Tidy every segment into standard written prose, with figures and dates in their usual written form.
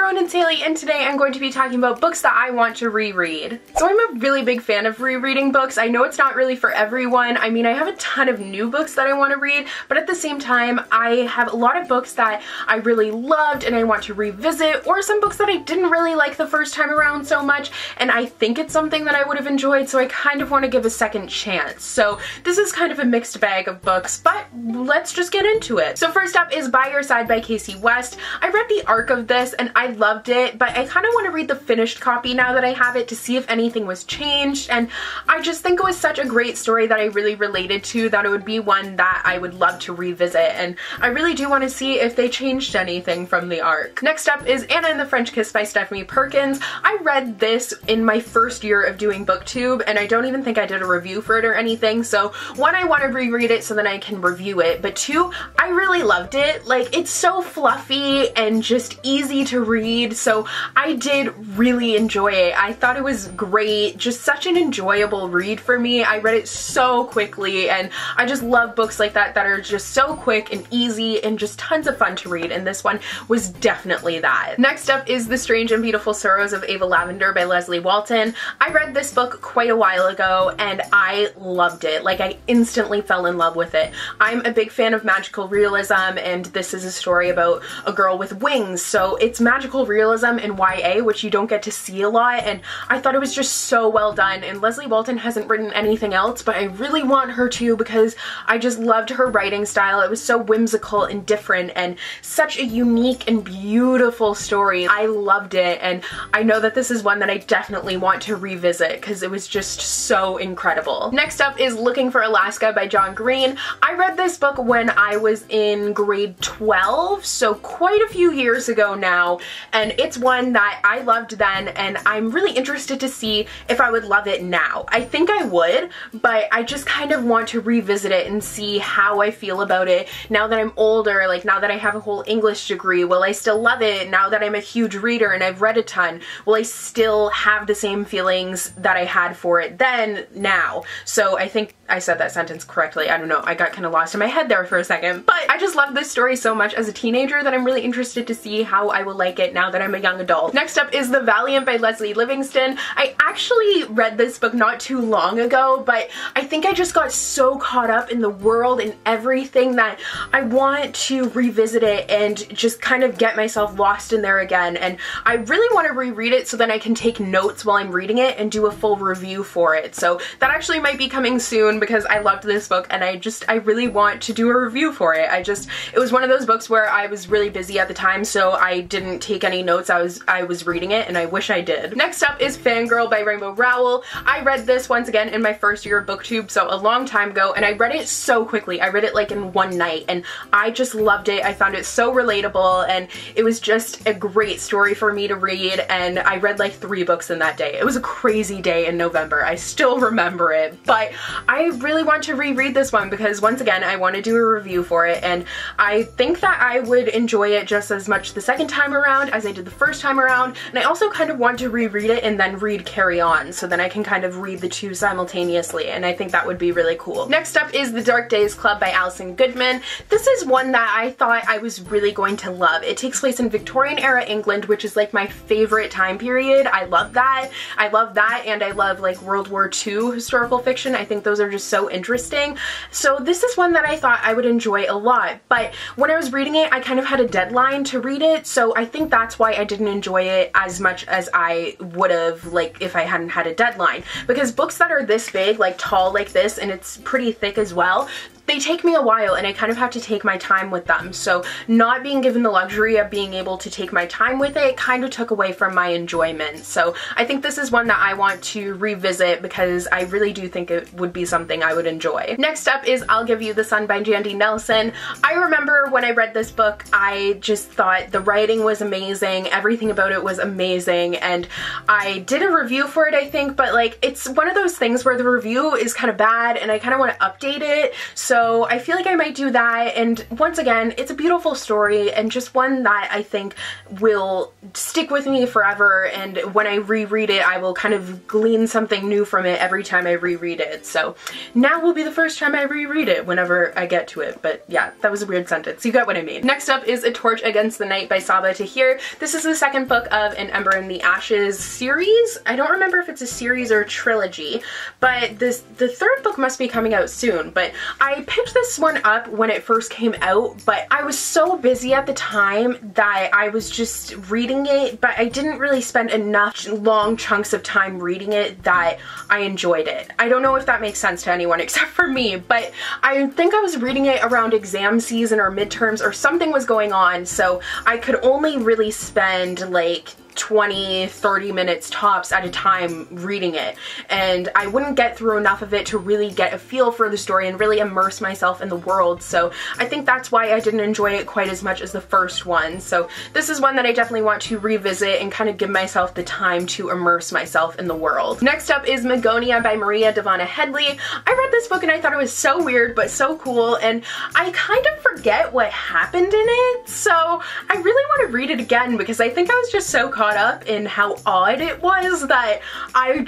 everyone, it's Hailey, and today I'm going to be talking about books that I want to reread. So I'm a really big fan of rereading books. I know it's not really for everyone. I mean, I have a ton of new books that I want to read, but at the same time, I have a lot of books that I really loved and I want to revisit, or some books that I didn't really like the first time around so much, and I think it's something that I would have enjoyed, so I kind of want to give a second chance. So this is kind of a mixed bag of books, but let's just get into it. So first up is By Your Side by Casey West. I read the arc of this and I loved it, but I kind of want to read the finished copy now that I have it to see if anything was changed, and I just think it was such a great story that I really related to that it would be one that I would love to revisit, and I really do want to see if they changed anything from the arc. Next up is Anna and the French Kiss by Stephanie Perkins. I read this in my first year of doing BookTube, and I don't even think I did a review for it or anything, so one, I want to reread it so that I can review it, but two, I really loved it. Like, it's so fluffy and just easy to read, so I did really enjoy it. I thought it was great, just such an enjoyable read for me. I read it so quickly, and I just love books like that that are just so quick and easy and just tons of fun to read, and this one was definitely that. Next up is The Strange and Beautiful Sorrows of Ava Lavender by Leslie Walton. I read this book quite a while ago and I loved it. Like, I instantly fell in love with it. I'm a big fan of magical realism, and this is a story about a girl with wings, so it's magical realism in YA, which you don't get to see a lot, and I thought it was just so well done. And Leslie Walton hasn't written anything else, but I really want her to because I just loved her writing style. It was so whimsical and different and such a unique and beautiful story. I loved it, and I know that this is one that I definitely want to revisit because it was just so incredible. Next up is Looking for Alaska by John Green. I read this book when I was in grade 12, so quite a few years ago now, and it's one that I loved then, and I'm really interested to see if I would love it now. I think I would, but I just kind of want to revisit it and see how I feel about it now that I'm older, like now that I have a whole English degree. Will I still love it now that I'm a huge reader and I've read a ton? Will I still have the same feelings that I had for it then now? So I think I said that sentence correctly. I don't know, I got kind of lost in my head there for a second, but I just love this story so much as a teenager that I'm really interested to see how I will like it now that I'm a young adult. Next up is The Valiant by Leslie Livingston. I actually read this book not too long ago, but I think I just got so caught up in the world and everything that I want to revisit it and just kind of get myself lost in there again, and I really want to reread it so then I can take notes while I'm reading it and do a full review for it. So that actually might be coming soon because I loved this book and I really want to do a review for it. It was one of those books where I was really busy at the time, so I didn't take any notes. I was reading it and I wish I did. Next up is Fangirl by Rainbow Rowell. I read this once again in my first year of BookTube, so a long time ago, and I read it so quickly. I read it like in one night and I just loved it. I found it so relatable and it was just a great story for me to read, and I read like 3 books in that day. It was a crazy day in November. I still remember it, but I really want to reread this one because once again I want to do a review for it, and I think that I would enjoy it just as much the second time around as I did the first time around, and I also kind of want to reread it and then read Carry On, so then I can kind of read the two simultaneously, and I think that would be really cool. Next up is The Dark Days Club by Alison Goodman. This is one that I thought I was really going to love. It takes place in Victorian era England, which is like my favorite time period. I love that. I love that, and I love like World War II historical fiction. I think those are just so interesting. So this is one that I thought I would enjoy a lot, but when I was reading it, I kind of had a deadline to read it, so I think that's why I didn't enjoy it as much as I would have like if I hadn't had a deadline, because books that are this big, like tall like this, and it's pretty thick as well, they take me a while and I kind of have to take my time with them. So not being given the luxury of being able to take my time with it kind of took away from my enjoyment. So I think this is one that I want to revisit because I really do think it would be something I would enjoy. Next up is I'll Give You the Sun by Jandy Nelson. I remember when I read this book, I just thought the writing was amazing, everything about it was amazing, and I did a review for it I think, but like it's one of those things where the review is kind of bad and I kind of want to update it. So So I feel like I might do that, and once again, it's a beautiful story and just one that I think will stick with me forever, and when I reread it, I will kind of glean something new from it every time I reread it. So now will be the first time I reread it whenever I get to it, but yeah, that was a weird sentence. You got what I mean. Next up is A Torch Against the Night by Sabaa Tahir. This is the second book of An Ember in the Ashes series. I don't remember if it's a series or a trilogy, but the third book must be coming out soon. But I picked this one up when it first came out, but I was so busy at the time that I was just reading it, but I didn't really spend enough long chunks of time reading it that I enjoyed it. I don't know if that makes sense to anyone except for me, but I think I was reading it around exam season or midterms or something was going on, so I could only really spend like 20-30 minutes tops at a time reading it, and I wouldn't get through enough of it to really get a feel for the story and really immerse myself in the world. So I think that's why I didn't enjoy it quite as much as the first one. So this is one that I definitely want to revisit and kind of give myself the time to immerse myself in the world. Next up is Gonia by Maria Devana Headley. I read this book and I thought it was so weird but so cool, and I kind of forget what happened in it, so I really want to read it again because I think I was just so caught up in how odd it was that I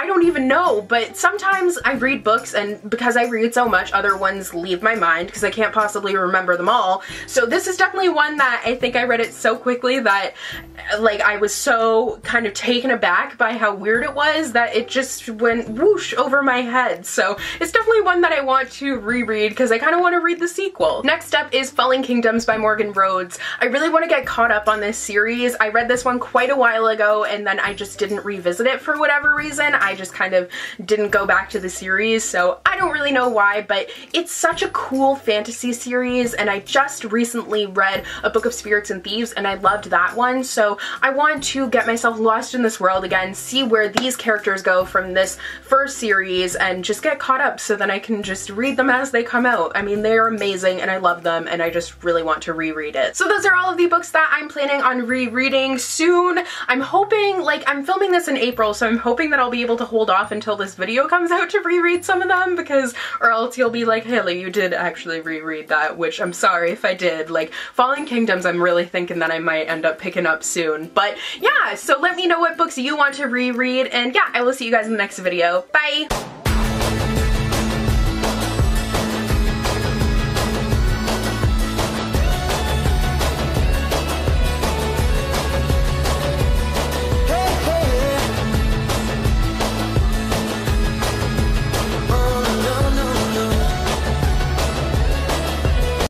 don't even know, but sometimes I read books and because I read so much, other ones leave my mind because I can't possibly remember them all. So this is definitely one that I think I read it so quickly that like I was so kind of taken aback by how weird it was that it just went whoosh over my head. So it's definitely one that I want to reread because I kind of want to read the sequel. Next up is Falling Kingdoms by Morgan Rhodes. I really want to get caught up on this series. I read this one quite a while ago and then I just didn't revisit it for whatever reason. I just kind of didn't go back to the series, so I don't really know why, but it's such a cool fantasy series, and I just recently read A Book of Spirits and Thieves and I loved that one, so I want to get myself lost in this world again, see where these characters go from this first series, and just get caught up so that I can just read them as they come out. I mean, they're amazing and I love them and I just really want to reread it. So those are all of the books that I'm planning on rereading soon. I'm hoping, like, I'm filming this in April, so I'm hoping that I'll be able to hold off until this video comes out to reread some of them, because or else you'll be like, Hailey, you did actually reread that, which I'm sorry if I did. Like, Falling Kingdoms I'm really thinking that I might end up picking up soon. But yeah, so let me know what books you want to reread, and yeah, I will see you guys in the next video. Bye!